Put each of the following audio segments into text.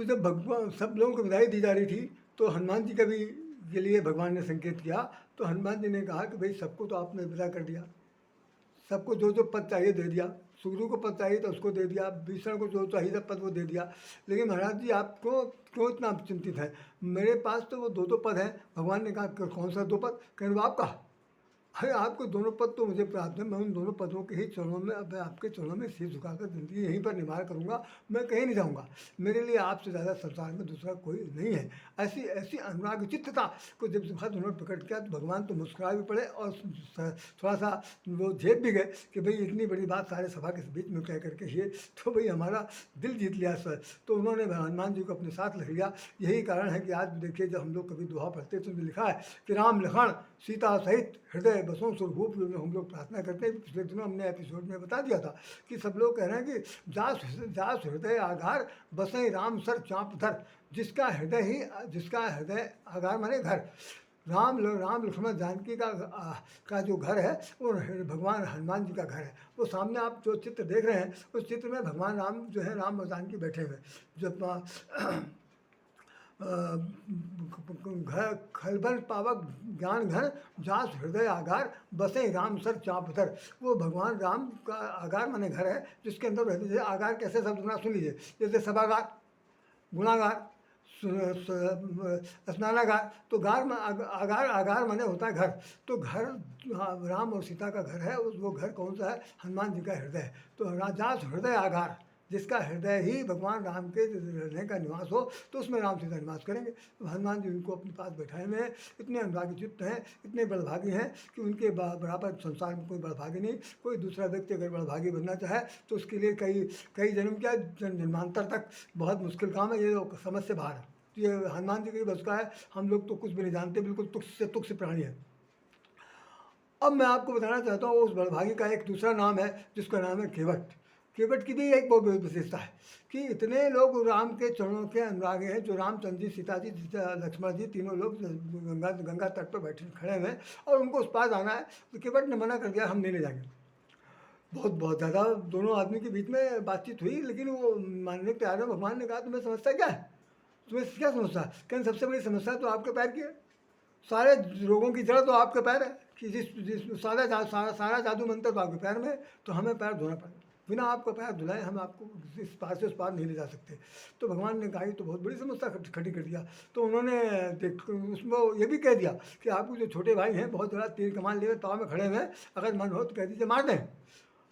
तो जब भगवान सब लोगों को बधाई दी जा रही थी, तो हनुमान जी का भी के लिए भगवान ने संकेत किया। तो हनुमान जी ने कहा कि भाई सबको तो आपने विदा कर दिया, सबको जो जो पद चाहिए दे दिया, सुग्रीव को पद चाहिए तो उसको दे दिया, भीषण को जो चाहिए था पद वो दे दिया, लेकिन महाराज जी आपको क्यों इतना चिंतित है? मेरे पास तो वो दो दो पद हैं। भगवान ने कहा कौन सा दो पद? कहने वो आपका, अरे आपको दोनों पद तो मुझे प्राप्त है, मैं उन दोनों पदों के ही चरणों में, अब आपके चरणों में सिर झुकाकर जिंदगी यहीं पर निवार करूंगा, मैं कहीं नहीं जाऊंगा। मेरे लिए आपसे ज़्यादा संसार में दूसरा कोई नहीं है। ऐसी ऐसी अनुराग चित्तता को जब बात उन्होंने प्रकट किया तो भगवान तो मुस्कुरा भी पड़े और थोड़ा सा वो झेप भी गए कि भाई इतनी बड़ी बात सारे सभा के बीच में कह करके ये तो भाई हमारा दिल जीत लिया सर। तो उन्होंने हनुमान जी को अपने साथ रख लिया। यही कारण है कि आज देखिए जब हम लोग कभी दोहा पढ़ते तो लिखा है कि राम लखन सीता सहित हृदय बसों सुरभूप, हम लोग प्रार्थना करते हैं। पिछले दिनों हमने एपिसोड में बता दिया था कि सब लोग कह रहे हैं कि जास जास हृदय आधार बसें राम सर चाँप धर, जिसका हृदय आधार माने घर, राम लक्ष्मण जानकी का जो घर है वो भगवान हनुमान जी का घर है। वो सामने आप जो चित्र देख रहे हैं उस चित्र में भगवान राम जो है राम और जानकी बैठे हुए, जब घर खलबल पावक ज्ञान घन जास हृदय आगार बसे राम सर चाँप धर। वो भगवान राम का आगार माने घर है जिसके अंदर रहते। जैसे आगार कैसे शब्द सुना सुन लीजिए, जैसे सभागार, गुणागार, स्नानागार। तो आगार आगार माने होता है घर। तो घर राम और सीता का घर है, वो घर कौन सा है? हनुमान जी का हृदय है। तो जास हृदय आगार, जिसका हृदय ही भगवान राम के रहने का निवास हो, तो उसमें राम सीता निवास करेंगे। तो हनुमान जी उनको अपने पास बैठाए हुए हैं। इतने अनुरागी चित्त हैं, इतने बड़भागी हैं कि उनके बराबर संसार में कोई बड़भागी नहीं। कोई दूसरा व्यक्ति अगर बड़भागी बनना चाहे तो उसके लिए कई कई जन्म क्या जन्मांतर तक बहुत मुश्किल काम है, ये समझ से बाहर है। तो ये हनुमान जी की बस का है। हम लोग तो कुछ भी नहीं जानते, बिल्कुल तुच्छ प्राणी है। अब मैं आपको बताना चाहता हूँ उस बड़भागी का एक दूसरा नाम है जिसका नाम है केवट। केवट की भी एक बहुत विशेषता है कि इतने लोग राम के चरणों के अनुरागी हैं, जो रामचंद्र जी, सीता जी, लक्ष्मण जी, तीनों लोग गंगा तट पर बैठे खड़े हुए हैं और उनको उस पार जाना है। तो केवट ने मना कर दिया, हम नहीं ले जाएंगे। बहुत ज़्यादा दोनों आदमी के बीच में बातचीत हुई, लेकिन वो मानने के तैयार है। भगवान ने कहा तुम्हें समस्या क्या है? तुम्हें क्या समस्या? कहने सबसे बड़ी समस्या तो आपके पैर की है। सारे रोगों की जड़ तो आपके पैर है कि जिस सारा जादू मंत्र तो आपके पैर में है। तो हमें पैर धोना पड़ेगा, बिना आपका पैर धुलाए हम आपको इस पार से उस पार नहीं ले जा सकते। तो भगवान ने कहा तो बहुत बड़ी समस्या खड़ी कर दिया। तो उन्होंने उसमें ये भी कह दिया कि आपको जो छोटे भाई हैं बहुत ज़्यादा तीर कमान लिए ताव में खड़े हुए हैं, अगर मन हो तो कह दीजिए मार दें,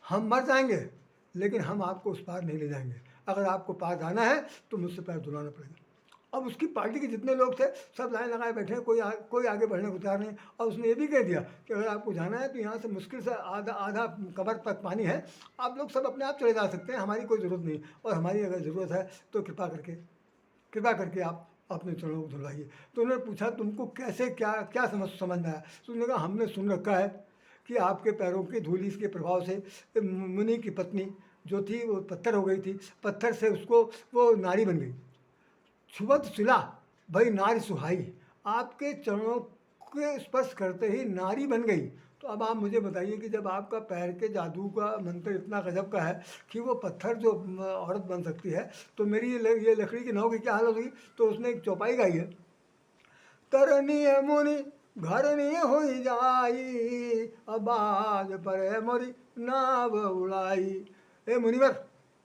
हम मर जाएंगे लेकिन हम आपको उस पार नहीं ले जाएंगे। अगर आपको पार जाना है तो मुझसे पैर धुलाना पड़ेगा। अब उसकी पार्टी के जितने लोग थे सब लाइन लगाए बैठे हैं, कोई आगे बढ़ने को तैयार नहीं। और उसने ये भी कह दिया कि अगर आपको जाना है तो यहाँ से मुश्किल से आधा कमर तक पानी है, आप लोग सब अपने आप चले जा सकते हैं, हमारी कोई ज़रूरत नहीं। और हमारी अगर ज़रूरत है तो कृपा करके आप अपने चरणों को धुलवाइए। तो उन्होंने पूछा तुमको कैसे क्या क्या समझ में आया? तो उन्होंने कहा हमने सुन रखा है कि आपके पैरों की धूली के प्रभाव से मुनि की पत्नी जो थी वो पत्थर हो गई थी, पत्थर से उसको वो नारी बन गई। छुवत सिला भाई नारी सुहाई, आपके चरणों के स्पर्श करते ही नारी बन गई। तो अब आप मुझे बताइए कि जब आपका पैर के जादू का मंत्र इतना गजब का है कि वो पत्थर जो औरत बन सकती है, तो मेरी ये लकड़ी की नाव की क्या हालत होगी? तो उसने एक चौपाई गाई है, तरनी मुनि घरनी हो जाई, अबाज पर मोरी नाव उड़ाई। ए मुनिवर,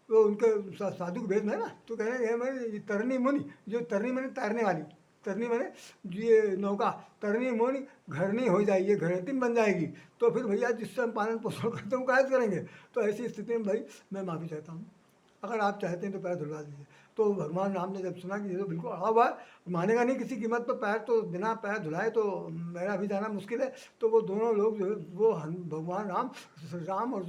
वो उनके साधु के भेद में है ना, तो कह रहे हैं मैंने तरनी मुनि, जो तरनी मैंने तैरने वाली, तरनी मैंने ये नौका, तरनी मुनि घरनी हो जाएगी, ये घरतीन बन जाएगी। तो फिर भैया जिससे हम पालन पोषण करते हैं वो कैसे करेंगे? तो ऐसी स्थिति में भाई मैं माफ़ी चाहता हूँ, अगर आप चाहते हैं तो पैर धुलवा दीजिए। तो भगवान राम ने जब सुना कि ये तो बिल्कुल अड़ा हुआ है, मानेगा नहीं किसी कीमत पर, पैर तो बिना पैर धुलाए तो मेरा भी जाना मुश्किल है। तो वो दोनों लोग जो है वो भगवान राम और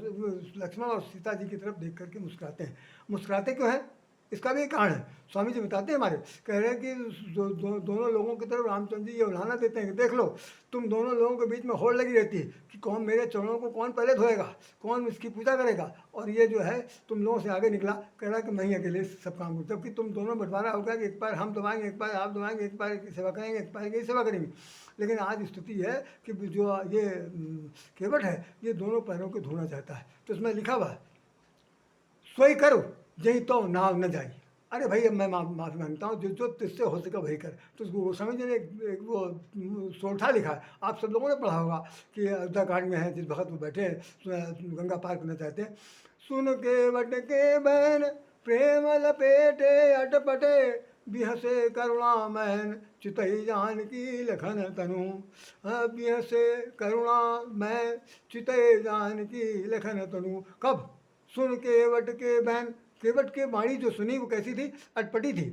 लक्ष्मण और सीता जी की तरफ देख करके मुस्कुराते हैं। मुस्कुराते क्यों हैं? इसका भी एक कारण है, स्वामी जी बताते हैं हमारे, कह रहे हैं कि दोनों लोगों की तरफ रामचंद्र जी ये उलाहना देते हैं कि देख लो तुम दोनों लोगों के बीच में होड़ लगी रहती है कि कौन मेरे चरणों को कौन पहले धोएगा, कौन इसकी पूजा करेगा। और ये जो है तुम लोगों से आगे निकला, कह रहा है कि मैं ही अकेले सब काम करूँ, जबकि तुम दोनों बंटवारा होगा कि एक बार हम दबाएंगे, एक बार आप दबाएंगे, एक बार की सेवा करेंगे, एक बार की सेवा करेंगे। लेकिन आज स्थिति है कि जो ये केवट है ये दोनों पैरों को धोना चाहता है। तो इसमें लिखा हुआ है, सोई करो जही तो नाव न जाई, अरे भाई अब मैं माफ़ी मांगता हूँ, जो जो तुझसे हो सके वही कर। तो उसको गोस्वामी जी ने एक वो सोरठा लिखा है, आप सब लोगों ने पढ़ा होगा कि उत्तराखंड में है, जिस वक़्त वो बैठे हैं, गंगा पार करना चाहते हैं। सुन के वट के बैन प्रेम लपेटे अटपटे, बिहसे करुणा मैन चितई जान की लखन तनु। बिहसे करुणा मैं चितई जान की लखन तनु। कब? सुन केवट के बैन। केवट के वाणी जो सुनी वो कैसी थी? अटपटी थी,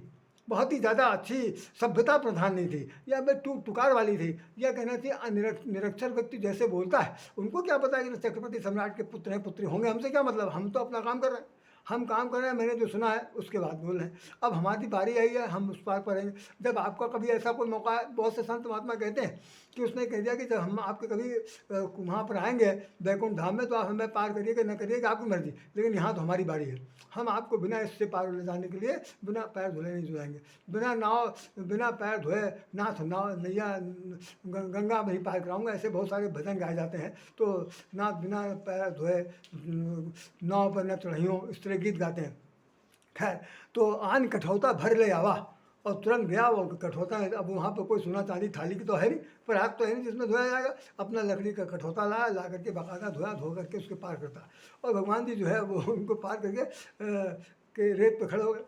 बहुत ही ज़्यादा अच्छी, सभ्यता प्रधान नहीं थी, या मैं टुकार वाली थी, या कहना चाहिए निरक्षर व्यक्ति जैसे बोलता है। उनको क्या पता है कि चक्रवर्ती सम्राट के पुत्र हैं, पुत्री होंगे, हमसे क्या मतलब, हम तो अपना काम कर रहे हैं। हम काम कर रहे हैं, मैंने जो सुना है उसके बाद बोल रहे हैं। अब हमारी बारी आई है, हम उस पार पढ़ेंगे। जब आपका कभी ऐसा कोई मौका है, बहुत से संत महात्मा कहते हैं कि उसने कह दिया कि जब हम आपके कभी वहाँ पर आएंगे वैकुंठ धाम में, तो आप हमें पार करिएगा न करिएगा आपकी मर्जी, लेकिन यहाँ तो हमारी बारी है। हम आपको बिना इससे पार ले जाने के लिए बिना पैर धुले नहीं जाएंगे। बिना पैर धोए नाथ नाव नैया गंगा में ही पार कराऊंगा, ऐसे बहुत सारे भजन गाए जाते हैं। तो नाथ बिना पैर धोए नाव पर न चढ़ियों, इस तरह गीत गाते हैं। खैर, तो आन कठौता भर ले आवा, और तुरंत गया वो कठौता। अब वहाँ पर कोई सोना चांदी थाली की तो है नहीं, पर हाथ तो है नहीं जिसमें धोया जाएगा। अपना लकड़ी का कठौता लाया, ला करके बाकायदा धोया, धो करके उसके पार करता। और भगवान जी जो है वो उनको पार करके के रेत पे खड़े हो गए।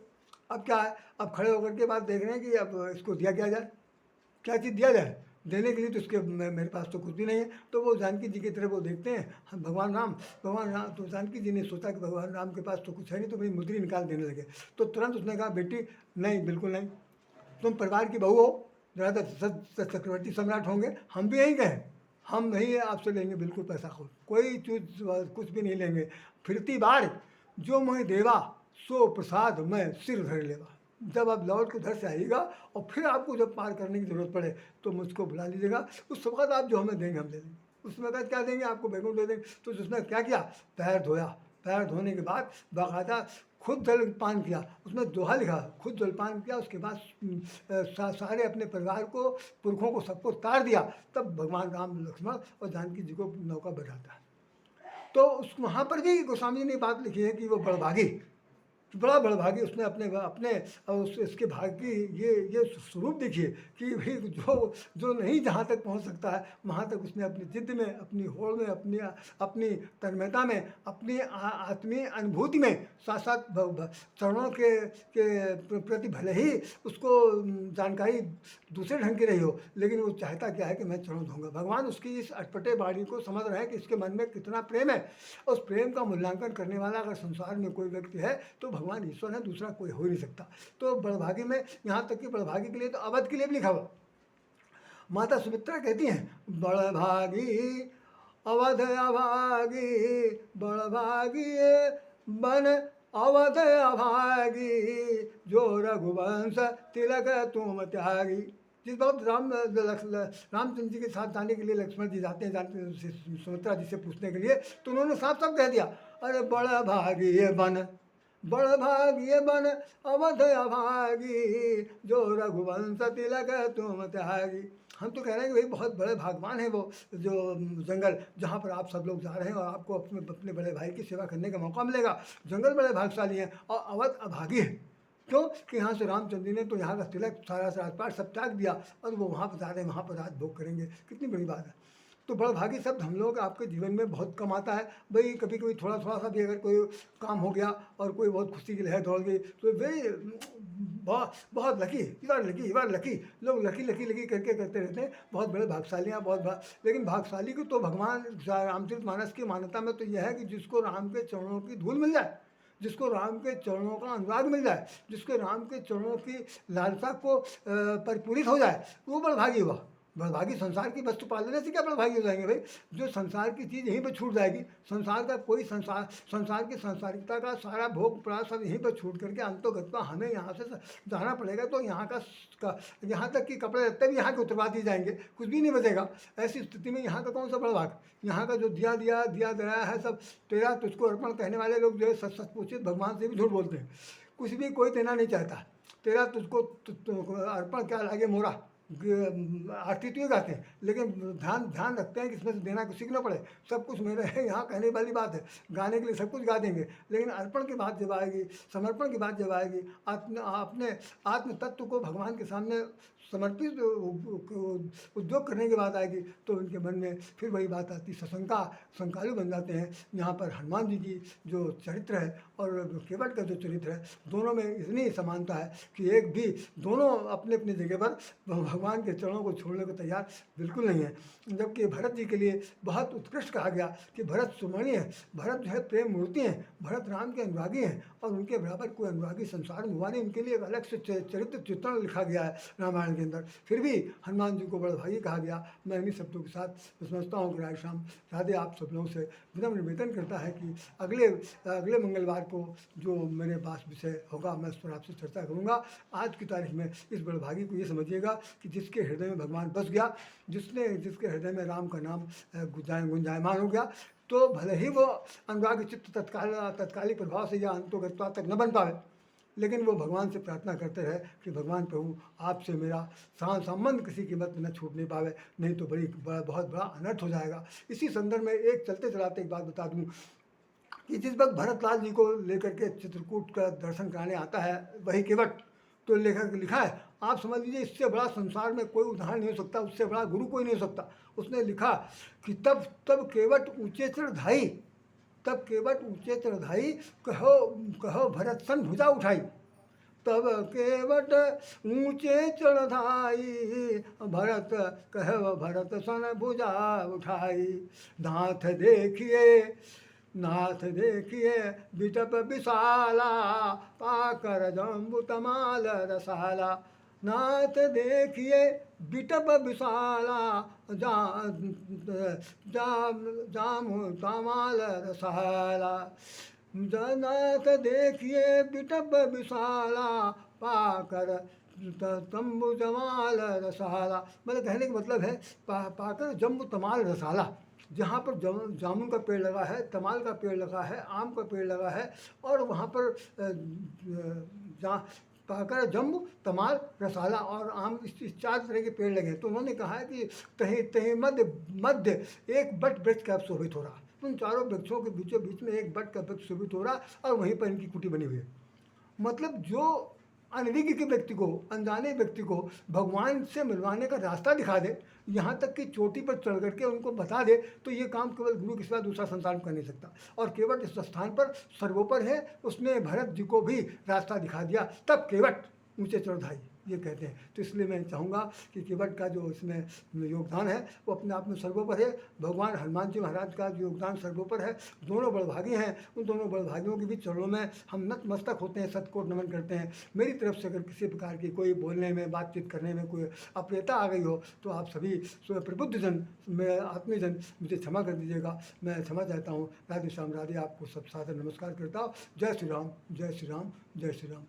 अब क्या है, अब खड़े होकर के बाद देख रहे हैं कि अब इसको दिया क्या जाए, क्या चीज़ दिया जाए। देने के लिए तो उसके मेरे पास तो कुछ भी नहीं है। तो वो जानकी जी की तरफ वो देखते हैं, हम भगवान राम। तो जानकी जी ने सोचा कि भगवान राम के पास तो कुछ है नहीं, तो भाई मुद्री निकाल देने लगे। तो तुरंत उसने कहा, बेटी नहीं, बिल्कुल नहीं, तुम परिवार की बहू हो, ज़्यादा चक्रवर्ती सम्राट होंगे, हम भी यहीं गए, हम नहीं आपसे लेंगे बिल्कुल पैसा, कोई चीज़ कुछ भी नहीं लेंगे। फिरती बार जो मोहि देवा, सो प्रसाद मैं सिर धर लेवा। जब आप लौट के उधर से आइएगा और फिर आपको जब पार करने की ज़रूरत पड़े तो मुझको बुला लीजिएगा, उस वक़्त आप जो हमें देंगे हम दे देंगे। उस वक़्त क्या देंगे आपको? वैकुंठ दे देंगे। तो उसने क्या किया, पैर धोया। पैर धोने के बाद बाकायदा खुद जलपान किया, उसमें दोहा लिखा, खुद जलपान किया। उसके बाद सारे अपने परिवार को, पुरखों को, सबको तार दिया। तब भगवान राम, लक्ष्मण और जानकी जी को नौका बैठाता है। तो उस वहाँ पर भी गोस्वामी जी ने बात लिखी है कि वो बड़भागी, बड़ा बड़भागी, उसने अपने अपने इसके भाग की ये स्वरूप देखिए कि भाई जो नहीं जहाँ तक पहुँच सकता है, वहाँ तक उसने अपनी जिद्द में, अपनी होड़ में, अपनी तन्मयता में, अपनी आत्मीय अनुभूति में, साथ साथ चरणों के प्रति भले ही उसको जानकारी दूसरे ढंग की रही हो, लेकिन वो चाहता क्या है कि मैं चरण धोऊंगा। भगवान उसकी इस अटपटे वाणी को समझ रहे हैं कि इसके मन में कितना प्रेम है। उस प्रेम का मूल्यांकन करने वाला अगर संसार में कोई व्यक्ति है तो भगवान ईश्वर है, दूसरा कोई हो ही नहीं सकता। तो बड़भागी में, यहाँ तक कि बड़भागी के लिए तो अवध के लिए भी लिखा हुआ। माता सुमित्रा कहती हैं, बड़भागी अवध अभागी, बड़भागी बन अवध अभागी, जो रघुवंश तिलक तुम त्यागी। जिस वक्त रामचंद्र जी के साथ जाने के लिए लक्ष्मण जी जाते हैं सुमित्रा जी से पूछने के लिए, तो उन्होंने साफ साफ कह दिया, अरे बड़ा भागी ये बन, बड़ भाग्य बन अवध अभागी, जो रघुवंश तिलक तुम त्यागी। हम तो कह रहे हैं कि भाई बहुत बड़े भागवान हैं वो जो जंगल जहाँ पर आप सब लोग जा रहे हैं और आपको अपने बड़े भाई की सेवा करने का मौका मिलेगा। जंगल बड़े भागशाली हैं और अवध अभागी है। क्यों? कि यहाँ से रामचंद्र जी ने तो यहाँ का तिलक सारा राजपाट सब त्याग दिया और वो वहाँ पर जा रहे हैं, वहाँ पर राज भोग करेंगे। कितनी बड़ी बात है। तो बड़भागी शब्द हम लोग आपके जीवन में बहुत कम आता है। भाई कभी कभी थोड़ा थोड़ा सा भी अगर कोई काम हो गया और कोई बहुत खुशी की लहर दौड़ गई तो वेरी बहुत लकी, यू आर लकी। लोग लकी करके करते रहते हैं, बहुत बड़े भागशाली हैं, लेकिन भागशाली को तो भगवान रामचरितमानस की मान्यता में तो यह है कि जिसको राम के चरणों की धूल मिल जाए, जिसको राम के चरणों का अनुराग मिल जाए, जिसको राम के चरणों की लालसा को परिपूरित हो जाए, वो बड़भागी हुआ। बड़भागी संसार की वस्तु पा लेने से क्या बड़भागी हो जाएंगे भाई? जो संसार की चीज़ यहीं पर छूट जाएगी, संसार का कोई संसार की सांसारिकता का सारा भोग प्राण सब यहीं पर छूट करके अंतोगत्वा हमें यहाँ से जाना पड़ेगा। तो यहाँ यहाँ तक कि कपड़े लगते भी यहाँ के उतरवा दिए जाएंगे, कुछ भी नहीं बचेगा। ऐसी स्थिति में यहाँ का कौन सा बड़भाग? यहाँ का जो दिया दया है सब तेरा तुझको अर्पण कहने वाले लोग जो है सच पूछित भगवान से भी झूठ बोलते हैं। कुछ भी कोई देना नहीं चाहता, तेरा तुझको अर्पण क्या लागे मोरा, आरती तो ये गाते हैं, लेकिन ध्यान ध्यान रखते हैं कि इसमें से देना किसी को ना पड़े, सब कुछ मेरा है। यहाँ कहने वाली बात है, गाने के लिए सब कुछ गा देंगे, लेकिन अर्पण की बात जब आएगी, समर्पण की बात जब आएगी, अपने आत्म तत्व को भगवान के सामने समर्पित उद्योग करने की बात आएगी, तो उनके मन में फिर वही बात आती, सशंका शंकालु बन जाते हैं। यहाँ पर हनुमान जी की जो चरित्र है और केवट का जो चरित्र है, दोनों में इतनी समानता है कि एक भी, दोनों अपने अपनी जगह पर भगवान के चरणों को छोड़ने को तैयार बिल्कुल नहीं है। जबकि भरत जी के लिए बहुत उत्कृष्ट कहा गया कि भरत सुमणि है, भरत जो है प्रेम मूर्ति हैं, भरत राम के अनुरागी हैं, और उनके बराबर कोई अनुरागी संसार में हुआ नहीं। उनके लिए एक अलग से चरित्र चित्रण लिखा गया है रामायण के अंदर। फिर भी हनुमान जी को बड़ा भागी कहा गया। मैं इन्हीं शब्दों के साथ मैं समझता हूँ कि राधे श्याम राधे आप सब लोगों से विनम्र निवेदन करता है कि अगले मंगलवार को जो मेरे पास विषय होगा, मैं उस पर आपसे चर्चा करूँगा। आज की तारीख में इस बड़भागी को ये समझिएगा कि जिसके हृदय में भगवान बस गया, जिसके हृदय में राम का नाम गुंजायमान हो गया, तो भले ही वो अनुराग चित्त तत्कालिक प्रभाव से या अंतोगत्वा तक न बन पावे, लेकिन वो भगवान से प्रार्थना करते रहे कि भगवान प्रभु आपसे मेरा संबंध किसी कीमत में न छूटने पावे, नहीं तो बहुत बड़ा अनर्थ हो जाएगा। इसी संदर्भ में एक चलते चलाते एक बात बता दूं कि जिस वक्त भरतलाल जी को लेकर के चित्रकूट का दर्शन कराने आता है वही केवट, तो लेखक लिखा है, आप समझ लीजिए इससे बड़ा संसार में कोई उदाहरण नहीं हो सकता, उससे बड़ा गुरु कोई नहीं हो सकता। उसने लिखा कि तब केवट ऊँचे चढ़ाई, तब केवट ऊँचे चढ़ाई, कहो भरत सन भुजा उठाई। तब केवट ऊँचे चढ़ाई, भरत कहो भरत सन भुजा उठाई। नाथ देखिए बिटप विशाला, पाकर जम्बु तमाल रसाला। नाथ देखिए बिटप विशाला, जामु तमाल रसाला। नाथ देखिए बिटप विशाला, पाकर तम्बु जमाल रसाला। मतलब कहने का मतलब है पाकर जम्बु तमाल रसाला, जहाँ पर जामुन का पेड़ लगा है, तमाल का पेड़ लगा है, आम का पेड़ लगा है, और वहाँ पर जहाँ पाकर जम्बू तमाल रसाला और आम, इस 4 तरह के पेड़ लगे। तो उन्होंने कहा है कि तहीं मध्य एक बट वृक्ष का शोभित हो रहा, उन चारों वृक्षों के बीचों बीच में एक बट का वृक्ष शोभित हो रहा, और वहीं पर इनकी कुटी बनी हुई है। मतलब जो अनभिज्ञ के व्यक्ति को, अनजाने व्यक्ति को भगवान से मिलवाने का रास्ता दिखा दे, यहाँ तक कि चोटी पर चढ़ करके उनको बता दे, तो ये काम केवल गुरु के सिवा दूसरा संसार में कर नहीं सकता। और केवट इस स्थान पर सर्वोपर है, उसने भरत जी को भी रास्ता दिखा दिया। तब केवट ऊँचे चढ़ाई ये कहते हैं। तो इसलिए मैं चाहूँगा कि केवट का जो इसमें योगदान है वो अपने आप में सर्वोपर है। भगवान हनुमान जी महाराज का जो योगदान सर्वोपर है। दोनों बड़भागी हैं, उन दोनों बड़भागियों के भी चरणों में हम नतमस्तक होते हैं, सतकोट नमन करते हैं। मेरी तरफ से अगर किसी प्रकार की कोई बोलने में, बातचीत करने में कोई अप्रियता आ गई हो, तो आप सभी प्रबुद्ध जन, मैं आत्मीजन, मुझे क्षमा कर दीजिएगा। मैं क्षमा चाहता हूँ। राधे श्याम राधे, आपको सब सादर नमस्कार करता हूँ। जय श्री राम, जय श्री राम, जय श्री राम।